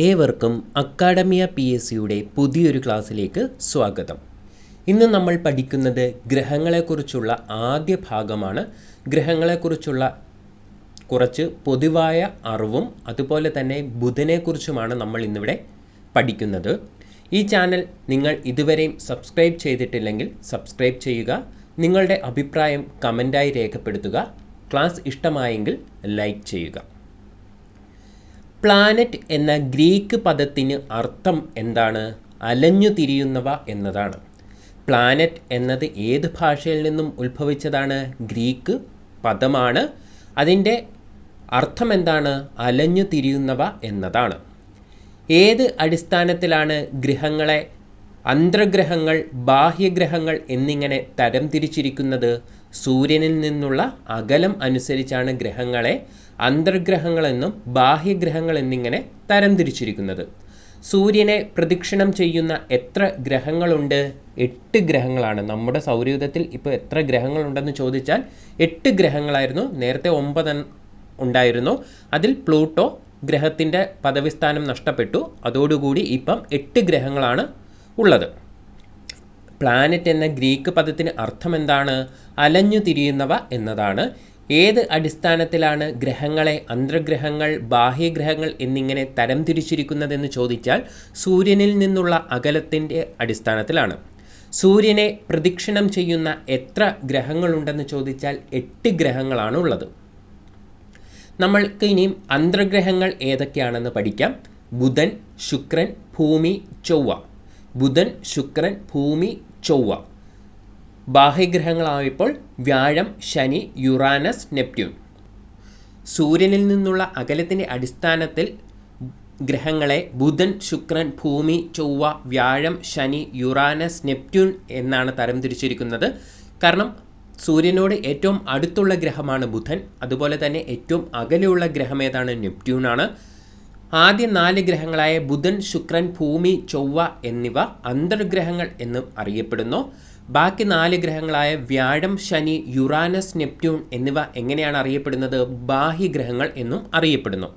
ഏവർക്കും അക്കാഡമിയ PSCയുടെ പുതിയൊരു ക്ലാസ്സിലേക്ക് സ്വാഗതം. ഇന്ന് നമ്മൾ പഠിക്കുന്നത് ഗ്രഹങ്ങളെക്കുറിച്ചുള്ള ആദ്യ ഭാഗമാണ്. ഗ്രഹങ്ങളെക്കുറിച്ചുള്ള കുറച്ച് പൊതുവായ അറിവും അതുപോലെ തന്നെ ബുധനെക്കുറിച്ചുമാണ് നമ്മൾ ഇന്നിവിടെ പഠിക്കുന്നത്. ഈ ചാനൽ നിങ്ങൾ ഇതുവരെയും സബ്സ്ക്രൈബ് ചെയ്തിട്ടില്ലെങ്കിൽ സബ്സ്ക്രൈബ് ചെയ്യുക. നിങ്ങളുടെ അഭിപ്രായം കമൻ്റായി രേഖപ്പെടുത്തുക. ക്ലാസ് ഇഷ്ടമായെങ്കിൽ ലൈക്ക് ചെയ്യുക. പ്ലാനറ്റ് എന്ന ഗ്രീക്ക് പദത്തിന് അർത്ഥം എന്താണ്? അലഞ്ഞു തിരിയുന്നവ എന്നതാണ്. പ്ലാനറ്റ് എന്നത് ഏത് ഭാഷയിൽ നിന്നും ഉത്ഭവിച്ചതാണ്? ഗ്രീക്ക് പദമാണ്. അതിൻ്റെ അർത്ഥം എന്താണ്? അലഞ്ഞു തിരിയുന്നവ എന്നതാണ്. ഏത് അടിസ്ഥാനത്തിലാണ് ഗ്രഹങ്ങളെ അന്തർഗ്രഹങ്ങൾ, ബാഹ്യഗ്രഹങ്ങൾ എന്നിങ്ങനെ തരംതിരിച്ചിരിക്കുന്നത്? സൂര്യനിൽ നിന്നുള്ള അകലം അനുസരിച്ചാണ് ഗ്രഹങ്ങളെ അന്തർഗ്രഹങ്ങളെന്നും ബാഹ്യഗ്രഹങ്ങൾ എന്നിങ്ങനെ തരംതിരിച്ചിരിക്കുന്നത്. സൂര്യനെ പ്രദക്ഷിണം ചെയ്യുന്ന എത്ര ഗ്രഹങ്ങളുണ്ട്? 8 ഗ്രഹങ്ങളാണ്. നമ്മുടെ സൗരയൂഥത്തിൽ ഇപ്പോൾ എത്ര ഗ്രഹങ്ങളുണ്ടെന്ന് ചോദിച്ചാൽ 8 ഗ്രഹങ്ങളായിരുന്നു. നേരത്തെ 9 ഉണ്ടായിരുന്നു. അതിൽ പ്ലൂട്ടോ ഗ്രഹത്തിൻ്റെ പദവിസ്ഥാനം നഷ്ടപ്പെട്ടു. അതോടുകൂടി ഇപ്പം 8 ഗ്രഹങ്ങളാണ് ഉള്ളത്. പ്ലാനറ്റ് എന്ന ഗ്രീക്ക് പദത്തിന് അർത്ഥം എന്താണ്? അലഞ്ഞു തിരിയുന്നവ എന്നതാണ്. ഏത് അടിസ്ഥാനത്തിലാണ് ഗ്രഹങ്ങളെ അന്തർഗ്രഹങ്ങൾ, ബാഹ്യഗ്രഹങ്ങൾ എന്നിങ്ങനെ തരംതിരിച്ചിരിക്കുന്നതെന്ന് ചോദിച്ചാൽ സൂര്യനിൽ നിന്നുള്ള അകലത്തിൻ്റെ അടിസ്ഥാനത്തിലാണ്. സൂര്യനെ പ്രദക്ഷിണം ചെയ്യുന്ന എത്ര ഗ്രഹങ്ങളുണ്ടെന്ന് ചോദിച്ചാൽ 8 ഗ്രഹങ്ങളാണ് ഉള്ളത്. നമ്മൾക്ക് ഇനിയും അന്തർഗ്രഹങ്ങൾ ഏതൊക്കെയാണെന്ന് പഠിക്കാം. ബുധൻ, ശുക്രൻ, ഭൂമി, ചൊവ്വ. ബുധൻ, ശുക്രൻ, ഭൂമി, ചൊവ്വ. ബാഹ്യഗ്രഹങ്ങളായപ്പോൾ വ്യാഴം, ശനി, യുറാനസ്, നെപ്റ്റ്യൂൺ. സൂര്യനിൽ നിന്നുള്ള അകലത്തിൻ്റെ അടിസ്ഥാനത്തിൽ ഗ്രഹങ്ങളെ ബുധൻ, ശുക്രൻ, ഭൂമി, ചൊവ്വ, വ്യാഴം, ശനി, യുറാനസ്, നെപ്റ്റ്യൂൺ എന്നാണ് തരംതിരിച്ചിരിക്കുന്നത്. കാരണം സൂര്യനോട് ഏറ്റവും അടുത്തുള്ള ഗ്രഹമാണ് ബുധൻ. അതുപോലെ തന്നെ ഏറ്റവും അകലെയുള്ള ഗ്രഹം ഏതാണ്? നെപ്റ്റ്യൂണാണ്. ആദ്യ 4 ഗ്രഹങ്ങളായ ബുധൻ, ശുക്രൻ, ഭൂമി, ചൊവ്വ എന്നിവ അന്തർഗ്രഹങ്ങൾ എന്നും അറിയപ്പെടുന്നു. ബാക്കി 4 ഗ്രഹങ്ങളായ വ്യാഴം, ശനി, യുറാനസ്, നെപ്റ്റ്യൂൺ എന്നിവ എങ്ങനെയാണ് അറിയപ്പെടുന്നത്? ബാഹ്യഗ്രഹങ്ങൾ എന്നും അറിയപ്പെടുന്നു.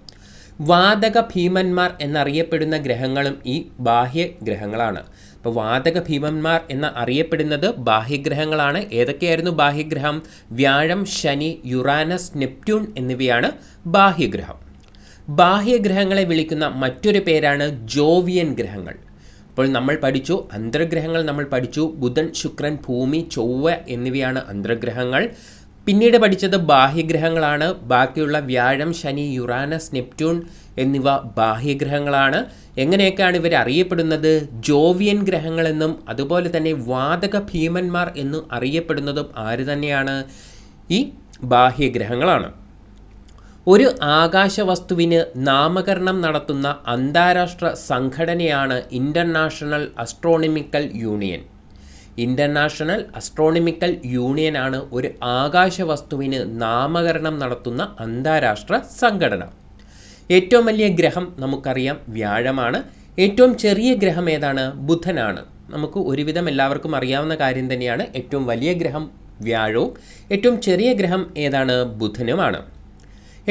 വാതക ഭീമന്മാർ എന്നറിയപ്പെടുന്ന ഗ്രഹങ്ങളും ഈ ബാഹ്യഗ്രഹങ്ങളാണ്. അപ്പോൾ വാതക ഭീമന്മാർ എന്ന് അറിയപ്പെടുന്നത് ബാഹ്യഗ്രഹങ്ങളാണ്. ഏതൊക്കെയായിരുന്നു ബാഹ്യഗ്രഹം? വ്യാഴം, ശനി, യുറാനസ്, നെപ്റ്റ്യൂൺ എന്നിവയാണ് ബാഹ്യഗ്രഹം. ബാഹ്യഗ്രഹങ്ങളെ വിളിക്കുന്ന മറ്റൊരു പേരാണ് ജോവിയൻ ഗ്രഹങ്ങൾ. അപ്പോൾ നമ്മൾ പഠിച്ചു അന്തർഗ്രഹങ്ങൾ. നമ്മൾ പഠിച്ചു ബുധൻ, ശുക്രൻ, ഭൂമി, ചൊവ്വ എന്നിവയാണ് അന്തർഗ്രഹങ്ങൾ. പിന്നീട് പഠിച്ചത് ബാഹ്യഗ്രഹങ്ങളാണ്. ബാക്കിയുള്ള വ്യാഴം, ശനി, യുറാനസ്, നെപ്റ്റ്യൂൺ എന്നിവ ബാഹ്യഗ്രഹങ്ങളാണ്. എങ്ങനെയൊക്കെയാണ് ഇവർ അറിയപ്പെടുന്നത്? ജോവിയൻ ഗ്രഹങ്ങളെന്നും അതുപോലെ തന്നെ വാതക ഭീമന്മാർ എന്നും അറിയപ്പെടുന്നതും ആര് തന്നെയാണ്? ഈ ബാഹ്യഗ്രഹങ്ങളാണ്. ഒരു ആകാശവസ്തുവിന് നാമകരണം നടത്തുന്ന അന്താരാഷ്ട്ര സംഘടനയാണ് international astronomical union. International astronomical union ആണ് ഒരു ആകാശവസ്തുവിന് നാമകരണം നടത്തുന്ന അന്താരാഷ്ട്ര സംഘടന. ഏറ്റവും വലിയ ഗ്രഹം നമുക്കറിയാം വ്യാഴമാണ്. ഏറ്റവും ചെറിയ ഗ്രഹം ഏതാണ്? ബുധനാണ്. നമുക്ക് ഒരുവിധം എല്ലാവർക്കും അറിയാവുന്ന കാര്യം തന്നെയാണ്. ഏറ്റവും വലിയ ഗ്രഹം വ്യാഴവും ഏറ്റവും ചെറിയ ഗ്രഹം ഏതാണ്? ബുധനുമാണ്.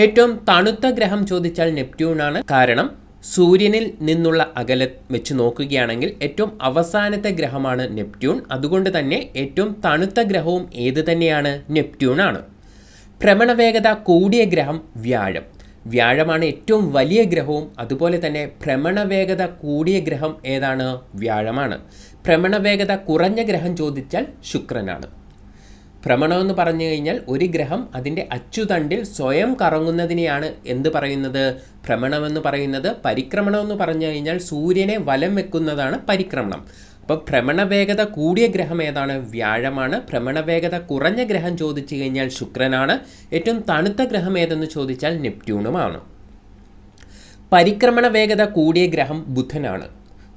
ഏറ്റവും തണുത്ത ഗ്രഹം ചോദിച്ചാൽ നെപ്റ്റ്യൂണാണ്. കാരണം സൂര്യനിൽ നിന്നുള്ള അകലം വെച്ച് നോക്കുകയാണെങ്കിൽ ഏറ്റവും അവസാനത്തെ ഗ്രഹമാണ് നെപ്റ്റ്യൂൺ. അതുകൊണ്ട് തന്നെ ഏറ്റവും തണുത്ത ഗ്രഹവും ഏത് തന്നെയാണ്? നെപ്റ്റ്യൂണാണ്. ഭ്രമണവേഗത കൂടിയ ഗ്രഹം വ്യാഴം. വ്യാഴമാണ് ഏറ്റവും വലിയ ഗ്രഹവും. അതുപോലെ തന്നെ ഭ്രമണവേഗത കൂടിയ ഗ്രഹം ഏതാണ്? വ്യാഴമാണ്. ഭ്രമണവേഗത കുറഞ്ഞ ഗ്രഹം ചോദിച്ചാൽ ശുക്രനാണ്. ഭ്രമണമെന്ന് പറഞ്ഞു കഴിഞ്ഞാൽ ഒരു ഗ്രഹം അതിൻ്റെ അച്ചുതണ്ടിൽ സ്വയം കറങ്ങുന്നതിനെയാണ് എന്ത് പറയുന്നത്? ഭ്രമണമെന്ന് പറയുന്നത്. പരിക്രമണമെന്ന് പറഞ്ഞു കഴിഞ്ഞാൽ സൂര്യനെ വലം വെക്കുന്നതാണ് പരിക്രമണം. അപ്പോൾ ഭ്രമണവേഗത കൂടിയ ഗ്രഹം ഏതാണ്? വ്യാഴമാണ്. ഭ്രമണവേഗത കുറഞ്ഞ ഗ്രഹം ചോദിച്ചു കഴിഞ്ഞാൽ ശുക്രനാണ്. ഏറ്റവും തണുത്ത ഗ്രഹം ഏതെന്ന് ചോദിച്ചാൽ നെപ്റ്റ്യൂണുമാണ്. പരിക്രമണ വേഗത കൂടിയ ഗ്രഹം ബുധനാണ്.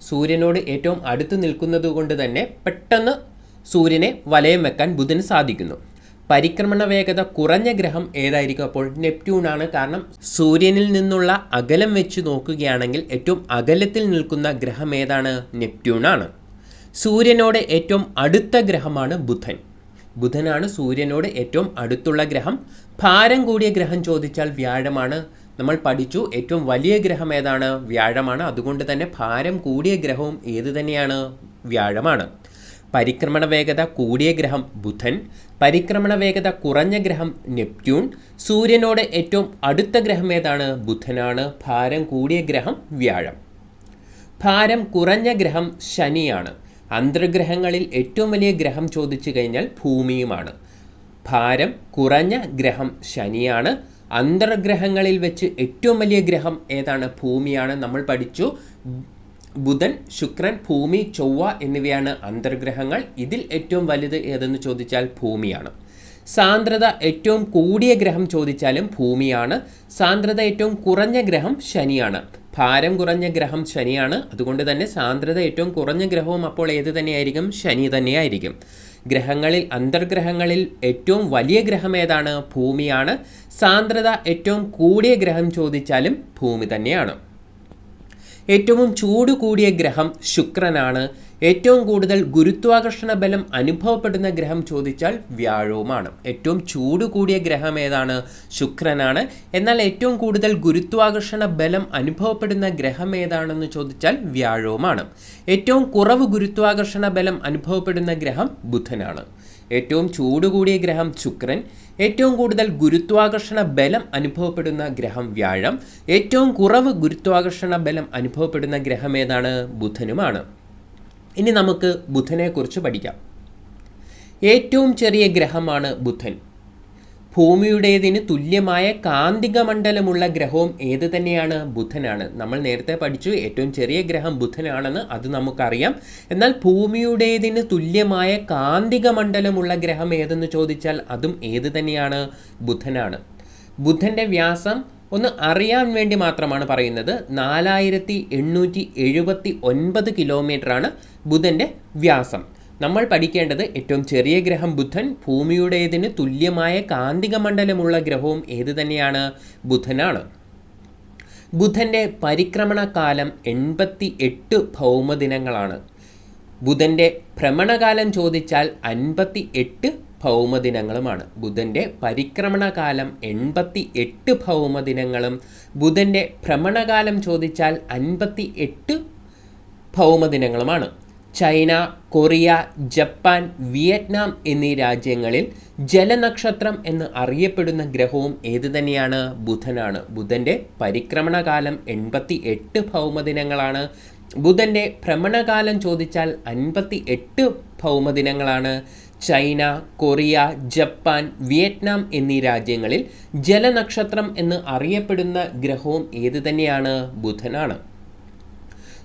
സൂര്യനോട് ഏറ്റവും അടുത്ത് നിൽക്കുന്നത് കൊണ്ട് തന്നെ പെട്ടെന്ന് സൂര്യനെ വലയം വെക്കാൻ ബുധന് സാധിക്കുന്നു. പരിക്രമണ വേഗത കുറഞ്ഞ ഗ്രഹം ഏതായിരിക്കും? അപ്പോൾ നെപ്റ്റ്യൂണാണ്. കാരണം സൂര്യനിൽ നിന്നുള്ള അകലം വെച്ച് നോക്കുകയാണെങ്കിൽ ഏറ്റവും അകലത്തിൽ നിൽക്കുന്ന ഗ്രഹം ഏതാണ്? നെപ്റ്റ്യൂണാണ്. സൂര്യനോട് ഏറ്റവും അടുത്ത ഗ്രഹമാണ് ബുധൻ. ബുധനാണ് സൂര്യനോട് ഏറ്റവും അടുത്തുള്ള ഗ്രഹം. ഭാരം കൂടിയ ഗ്രഹം ചോദിച്ചാൽ വ്യാഴമാണ്. നമ്മൾ പഠിച്ചു ഏറ്റവും വലിയ ഗ്രഹം ഏതാണ്? വ്യാഴമാണ്. അതുകൊണ്ട് തന്നെ ഭാരം കൂടിയ ഗ്രഹവും ഏത് തന്നെയാണ്? വ്യാഴമാണ്. പരിക്രമണ വേഗത കൂടിയ ഗ്രഹം ബുധൻ, പരിക്രമണ വേഗത കുറഞ്ഞ ഗ്രഹം നെപ്റ്റ്യൂൺ, സൂര്യനോട് ഏറ്റവും അടുത്ത ഗ്രഹം ഏതാണ്? ബുധനാണ്. ഭാരം കൂടിയ ഗ്രഹം വ്യാഴം. ഭാരം കുറഞ്ഞ ഗ്രഹം ശനിയാണ്. അന്തർഗ്രഹങ്ങളിൽ ഏറ്റവും വലിയ ഗ്രഹം ചോദിച്ചു കഴിഞ്ഞാൽ ഭൂമിയുമാണ്. ഭാരം കുറഞ്ഞ ഗ്രഹം ശനിയാണ്. അന്തർഗ്രഹങ്ങളിൽ വെച്ച് ഏറ്റവും വലിയ ഗ്രഹം ഏതാണ്? ഭൂമിയാണ്. നമ്മൾ പഠിച്ചു ബുധൻ, ശുക്രൻ, ഭൂമി, ചൊവ്വ എന്നിവയാണ് അന്തർഗ്രഹങ്ങൾ. ഇതിൽ ഏറ്റവും വലുത് ഏതെന്ന് ചോദിച്ചാൽ ഭൂമിയാണ്. സാന്ദ്രത ഏറ്റവും കൂടിയ ഗ്രഹം ചോദിച്ചാലും ഭൂമിയാണ്. സാന്ദ്രത ഏറ്റവും കുറഞ്ഞ ഗ്രഹം ശനിയാണ്. ഭാരം കുറഞ്ഞ ഗ്രഹം ശനിയാണ്. അതുകൊണ്ട് തന്നെ സാന്ദ്രത ഏറ്റവും കുറഞ്ഞ ഗ്രഹവും അപ്പോൾ ഏത് തന്നെയായിരിക്കും? ശനി തന്നെയായിരിക്കും. ഗ്രഹങ്ങളിൽ അന്തർഗ്രഹങ്ങളിൽ ഏറ്റവും വലിയ ഗ്രഹം ഏതാണ്? ഭൂമിയാണ്. സാന്ദ്രത ഏറ്റവും കൂടിയ ഗ്രഹം ചോദിച്ചാലും ഭൂമി തന്നെയാണ്. ഏറ്റവും ചൂട് കൂടിയ ഗ്രഹം ശുക്രനാണ്. ഏറ്റവും കൂടുതൽ ഗുരുത്വാകർഷണ ബലം അനുഭവപ്പെടുന്ന ഗ്രഹം ചോദിച്ചാൽ വ്യാഴവുമാണ്. ഏറ്റവും ചൂട് കൂടിയ ഗ്രഹം ഏതാണ്? ശുക്രനാണ്. എന്നാൽ ഏറ്റവും കൂടുതൽ ഗുരുത്വാകർഷണ ബലം അനുഭവപ്പെടുന്ന ഗ്രഹം ഏതാണെന്ന് ചോദിച്ചാൽ വ്യാഴവുമാണ്. ഏറ്റവും കുറവ് ഗുരുത്വാകർഷണ ബലം അനുഭവപ്പെടുന്ന ഗ്രഹം ബുധനാണ്. ഏറ്റവും ചൂട് കൂടിയ ഗ്രഹം ശുക്രൻ, ഏറ്റവും കൂടുതൽ ഗുരുത്വാകർഷണ ബലം അനുഭവപ്പെടുന്ന ഗ്രഹം വ്യാഴം, ഏറ്റവും കുറവ് ഗുരുത്വാകർഷണ ബലം അനുഭവപ്പെടുന്ന ഗ്രഹം ഏതാണ്? ബുധനുമാണ്. ഇനി നമുക്ക് ബുധനെക്കുറിച്ച് പഠിക്കാം. ഏറ്റവും ചെറിയ ഗ്രഹമാണ് ബുധൻ. ഭൂമിയുടേതിന് തുല്യമായ കാന്തിക മണ്ഡലമുള്ള ഗ്രഹവും ഏത് തന്നെയാണ്? ബുധനാണ്. നമ്മൾ നേരത്തെ പഠിച്ചു ഏറ്റവും ചെറിയ ഗ്രഹം ബുധനാണെന്ന്, അത് നമുക്കറിയാം. എന്നാൽ ഭൂമിയുടേതിന് തുല്യമായ കാന്തിക മണ്ഡലമുള്ള ഗ്രഹം ഏതെന്ന് ചോദിച്ചാൽ അതും ഏത് തന്നെയാണ്? ബുധനാണ്. ബുധൻ്റെ വ്യാസം ഒന്ന് അറിയാൻ വേണ്ടി മാത്രമാണ് പറയുന്നത്. 4879 കിലോമീറ്ററാണ് ബുധൻ്റെ വ്യാസം. നമ്മൾ പഠിക്കേണ്ടത് ഏറ്റവും ചെറിയ ഗ്രഹം ബുധൻ, ഭൂമിയുടേതിന് തുല്യമായ കാന്തിക മണ്ഡലമുള്ള ഗ്രഹവും ഏത് തന്നെയാണ്? ബുധനാണ്. ബുധൻ്റെ പരിക്രമണ കാലം 88 ഭൗമദിനങ്ങളാണ്. ബുധൻ്റെ ഭ്രമണകാലം ചോദിച്ചാൽ 58 ഭൗമദിനങ്ങളുമാണ്. ബുധൻ്റെ പരിക്രമണ കാലം 88 ഭൗമദിനങ്ങളും ബുധൻ്റെ ഭ്രമണകാലം ചോദിച്ചാൽ 58 ഭൗമദിനങ്ങളുമാണ്. ചൈന, കൊറിയ, ജപ്പാൻ, വിയറ്റ്നാം എന്നീ രാജ്യങ്ങളിൽ ജലനക്ഷത്രം എന്ന് അറിയപ്പെടുന്ന ഗ്രഹവും ഏത് തന്നെയാണ്? ബുധനാണ്. ബുധൻ്റെ പരിക്രമണ കാലം 88 ഭൗമദിനങ്ങളാണ്. ബുധൻ്റെ ഭ്രമണകാലം ചോദിച്ചാൽ 58 ഭൗമദിനങ്ങളാണ്. ചൈന, കൊറിയ, ജപ്പാൻ, വിയറ്റ്നാം എന്നീ രാജ്യങ്ങളിൽ ജലനക്ഷത്രം എന്ന് അറിയപ്പെടുന്ന ഗ്രഹവും ഏത് തന്നെയാണ്? ബുധനാണ്.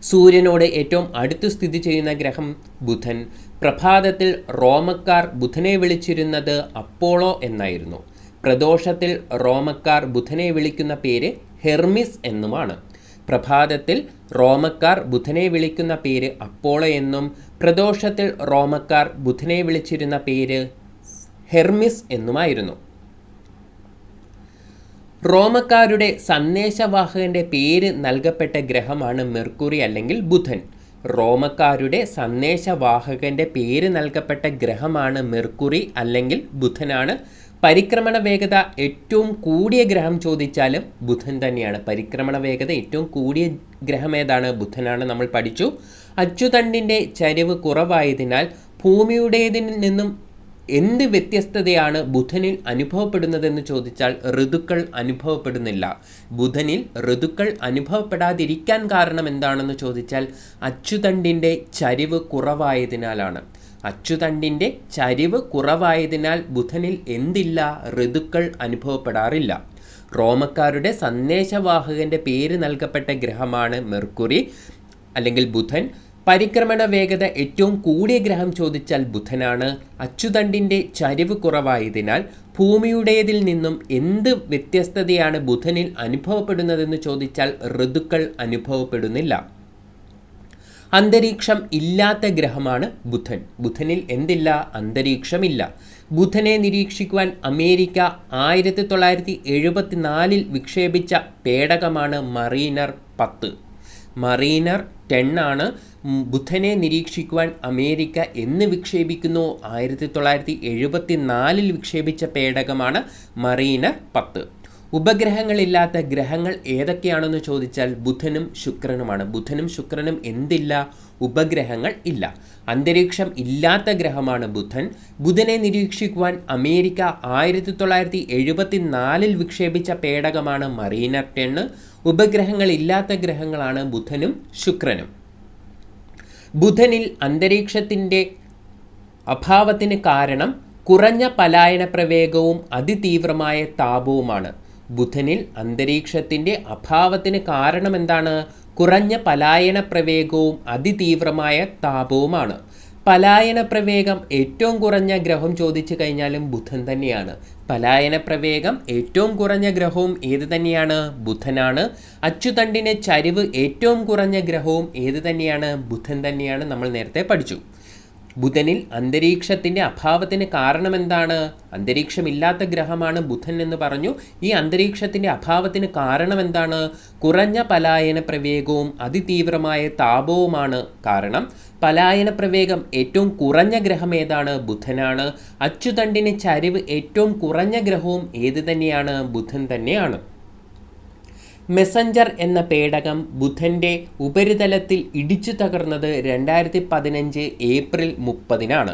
സൂര്യനോട് ഏറ്റവും അടുത്ത് സ്ഥിതി ചെയ്യുന്ന ഗ്രഹം ബുധൻ. പ്രഭാതത്തിൽ റോമക്കാർ ബുധനെ വിളിച്ചിരുന്നത് അപ്പോളോ എന്നായിരുന്നു. പ്രദോഷത്തിൽ റോമക്കാർ ബുധനെ വിളിക്കുന്ന പേര് ഹെർമിസ് എന്നുമാണ്. പ്രഭാതത്തിൽ റോമക്കാർ ബുധനെ വിളിക്കുന്ന പേര് അപ്പോളോ എന്നും പ്രദോഷത്തിൽ റോമക്കാർ ബുധനെ വിളിച്ചിരുന്ന പേര് ഹെർമിസ് എന്നുമായിരുന്നു. റോമക്കാരുടെ സന്ദേശവാഹകന്റെ പേര് നൽകപ്പെട്ട ഗ്രഹമാണ് മെർക്കുറി അല്ലെങ്കിൽ ബുധൻ. റോമക്കാരുടെ സന്ദേശവാഹകന്റെ പേര് നൽകപ്പെട്ട ഗ്രഹമാണ് മെർക്കുറി അല്ലെങ്കിൽ ബുധനാണ്. പരിക്രമണ വേഗത ഏറ്റവും കൂടിയ ഗ്രഹം ചോദിച്ചാലും ബുധൻ തന്നെയാണ്. പരിക്രമണ വേഗത ഏറ്റവും കൂടിയ ഗ്രഹം ഏതാണ്? ബുധനാണ്. നമ്മൾ പഠിച്ചു. അച്ചുതണ്ടിൻ്റെ ചരിവ് കുറവായതിനാൽ ഭൂമിയുടേതിൽ നിന്നും എന്ത് വ്യത്യസ്തതയാണ് ബുധനിൽ അനുഭവപ്പെടുന്നതെന്ന് ചോദിച്ചാൽ ഋതുക്കൾ അനുഭവപ്പെടുന്നില്ല. ബുധനിൽ ഋതുക്കൾ അനുഭവപ്പെടാതിരിക്കാൻ കാരണം എന്താണെന്ന് ചോദിച്ചാൽ അച്ചുതണ്ടിൻ്റെ ചരിവ് കുറവായതിനാലാണ്. അച്ചുതണ്ടിൻ്റെ ചരിവ് കുറവായതിനാൽ ബുധനിൽ എന്തില്ല? ഋതുക്കൾ അനുഭവപ്പെടാറില്ല. റോമക്കാരുടെ സന്ദേശവാഹകന്റെ പേര് നൽകപ്പെട്ട ഗ്രഹമാണ് മെർക്കുറി അല്ലെങ്കിൽ ബുധൻ. പരിക്രമണ വേഗത ഏറ്റവും കൂടിയ ഗ്രഹം ചോദിച്ചാൽ ബുധനാണ്. അച്ചുതണ്ടിൻ്റെ ചരിവ് കുറവായതിനാൽ ഭൂമിയുടേതിൽ നിന്നും എന്ത് വ്യത്യസ്തതയാണ് ബുധനിൽ അനുഭവപ്പെടുന്നതെന്ന് ചോദിച്ചാൽ ഋതുക്കൾ അനുഭവപ്പെടുന്നില്ല. അന്തരീക്ഷം ഇല്ലാത്ത ഗ്രഹമാണ് ബുധൻ. ബുധനിൽ എന്തില്ല? അന്തരീക്ഷമില്ല. ബുധനെ നിരീക്ഷിക്കുവാൻ അമേരിക്ക 1974 വിക്ഷേപിച്ച പേടകമാണ് മറീനർ 10. മറീനർ 10 ആണ് ബുധനെ നിരീക്ഷിക്കുവാൻ അമേരിക്ക എന്ന് വിക്ഷേപിക്കുന്നു 1974 വിക്ഷേപിച്ച പേടകമാണ് മറീനർ 10. ഉപഗ്രഹങ്ങളില്ലാത്ത ഗ്രഹങ്ങൾ ഏതൊക്കെയാണെന്ന് ചോദിച്ചാൽ ബുധനും ശുക്രനുമാണ്. ബുധനും ശുക്രനും എന്തില്ല? ഉപഗ്രഹങ്ങൾ ഇല്ല. അന്തരീക്ഷം ഇല്ലാത്ത ഗ്രഹമാണ് ബുധൻ. ബുധനെ നിരീക്ഷിക്കുവാൻ അമേരിക്ക 1974 വിക്ഷേപിച്ച പേടകമാണ് മറീനർ 10. ഉപഗ്രഹങ്ങൾ ഇല്ലാത്ത ഗ്രഹങ്ങളാണ് ബുധനും ശുക്രനും. ബുധനിൽ അന്തരീക്ഷത്തിൻ്റെ അഭാവത്തിന് കാരണം കുറഞ്ഞ പലായന പ്രവേഗവും അതിതീവ്രമായ താപവുമാണ്. ബുധനിൽ അന്തരീക്ഷത്തിൻ്റെ അഭാവത്തിന് കാരണം എന്താണ്? കുറഞ്ഞ പലായന പ്രവേഗവും അതിതീവ്രമായ താപവുമാണ്. പലായന പ്രവേഗം ഏറ്റവും കുറഞ്ഞ ഗ്രഹം ചോദിച്ചു കഴിഞ്ഞാലും ബുധൻ തന്നെയാണ്. പലായന പ്രവേഗം ഏറ്റവും കുറഞ്ഞ ഗ്രഹവും ഏത് തന്നെയാണ്? ബുധനാണ്. അച്ചുതണ്ടിന് ചരിവ് ഏറ്റവും കുറഞ്ഞ ഗ്രഹവും ഏത് തന്നെയാണ്? ബുധൻ തന്നെയാണ്. നമ്മൾ നേരത്തെ പഠിച്ചു. ബുധനിൽ അന്തരീക്ഷത്തിൻ്റെ അഭാവത്തിന് കാരണം എന്താണ്? അന്തരീക്ഷമില്ലാത്ത ഗ്രഹമാണ് ബുധൻ എന്ന് പറഞ്ഞു. ഈ അന്തരീക്ഷത്തിൻ്റെ അഭാവത്തിന് കാരണം എന്താണ്? കുറഞ്ഞ പലായന പ്രവേഗവും അതിതീവ്രമായ താപവുമാണ് കാരണം. പലായന പ്രവേഗം ഏറ്റവും കുറഞ്ഞ ഗ്രഹം ഏതാണ്? ബുധനാണ്. അച്ചുതണ്ടിന് ചരിവ് ഏറ്റവും കുറഞ്ഞ ഗ്രഹവും ഏത് തന്നെയാണ്? ബുധൻ തന്നെയാണ്. മെസഞ്ചർ എന്ന പേടകം ബുധൻ്റെ ഉപരിതലത്തിൽ ഇടിച്ചു തകർന്നത് 2015 ഏപ്രിൽ 30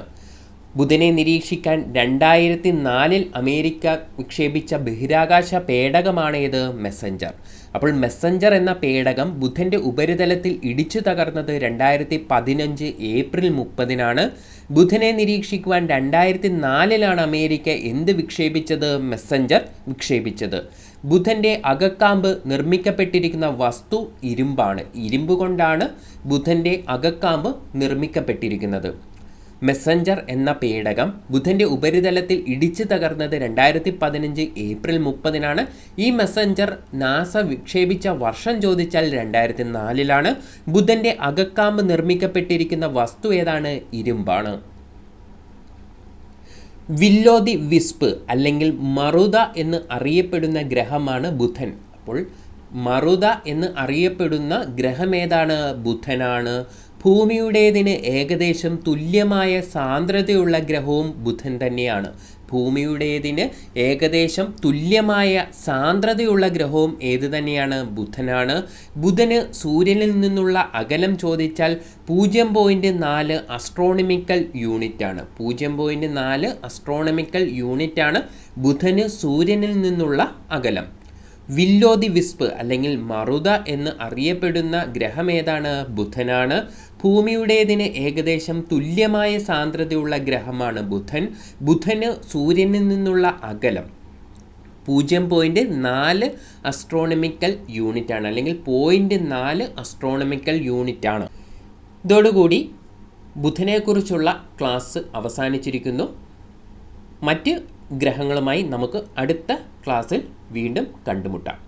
ബുധനെ നിരീക്ഷിക്കാൻ 2004 അമേരിക്ക വിക്ഷേപിച്ച ബഹിരാകാശ പേടകമാണേത്? മെസഞ്ചർ. അപ്പോൾ മെസഞ്ചർ എന്ന പേടകം ബുധൻ്റെ ഉപരിതലത്തിൽ ഇടിച്ചു തകർന്നത് 2015 ഏപ്രിൽ 30 ബുധനെ നിരീക്ഷിക്കുവാൻ 2004 അമേരിക്ക എന്ത് വിക്ഷേപിച്ചത്? മെസഞ്ചർ വിക്ഷേപിച്ചത്. ബുധൻ്റെ അകക്കാമ്പ് നിർമ്മിക്കപ്പെട്ടിരിക്കുന്ന വസ്തു ഇരുമ്പാണ്. ഇരുമ്പ് കൊണ്ടാണ് ബുധൻ്റെ അകക്കാമ്പ് നിർമ്മിക്കപ്പെട്ടിരിക്കുന്നത്. മെസഞ്ചർ എന്ന പേടകം ബുധൻ്റെ ഉപരിതലത്തിൽ ഇടിച്ചു തകർന്നത് 2015 ഏപ്രിൽ 30 ഈ മെസഞ്ചർ നാസ വിക്ഷേപിച്ച വർഷം ചോദിച്ചാൽ 2004 ബുധൻ്റെ അകക്കാമ്പ് നിർമ്മിക്കപ്പെട്ടിരിക്കുന്ന വസ്തു ഏതാണ്? ഇരുമ്പാണ്. വില്ലോ ദി വിസ്പ് അല്ലെങ്കിൽ മറുത എന്ന് അറിയപ്പെടുന്ന ഗ്രഹമാണ് ബുധൻ. അപ്പോൾ മറുത എന്ന് അറിയപ്പെടുന്ന ഗ്രഹം ഏതാണ്? ബുധനാണ്. ഭൂമിയുടേതിന് ഏകദേശം തുല്യമായ സാന്ദ്രതയുള്ള ഗ്രഹവും ബുധൻ തന്നെയാണ്. ഭൂമിയുടേതിന് ഏകദേശം തുല്യമായ സാന്ദ്രതയുള്ള ഗ്രഹവും ഏത് തന്നെയാണ്? ബുധനാണ്. ബുധന് സൂര്യനിൽ നിന്നുള്ള അകലം ചോദിച്ചാൽ 0.4 അസ്ട്രോണമിക്കൽ യൂണിറ്റാണ്. 0.4 അസ്ട്രോണമിക്കൽ യൂണിറ്റാണ് ബുധന് സൂര്യനിൽ നിന്നുള്ള അകലം. വില്ലോ ദി വിസ്പ് അല്ലെങ്കിൽ മറുത എന്ന് അറിയപ്പെടുന്ന ഗ്രഹം ഏതാണ്? ബുധനാണ്. ഭൂമിയുടേതിന് ഏകദേശം തുല്യമായ സാന്ദ്രതയുള്ള ഗ്രഹമാണ് ബുധൻ. ബുധന് സൂര്യനിൽ നിന്നുള്ള അകലം 0.4 അസ്ട്രോണമിക്കൽ യൂണിറ്റാണ് അല്ലെങ്കിൽ 0.4 അസ്ട്രോണമിക്കൽ യൂണിറ്റാണ്. ഇതോടുകൂടി ബുധനെക്കുറിച്ചുള്ള ക്ലാസ് അവസാനിച്ചിരിക്കുന്നു. മറ്റ് ഗ്രഹങ്ങളുമായി നമുക്ക് അടുത്ത ക്ലാസ്സിൽ വീണ്ടും കണ്ടുമുട്ടാം.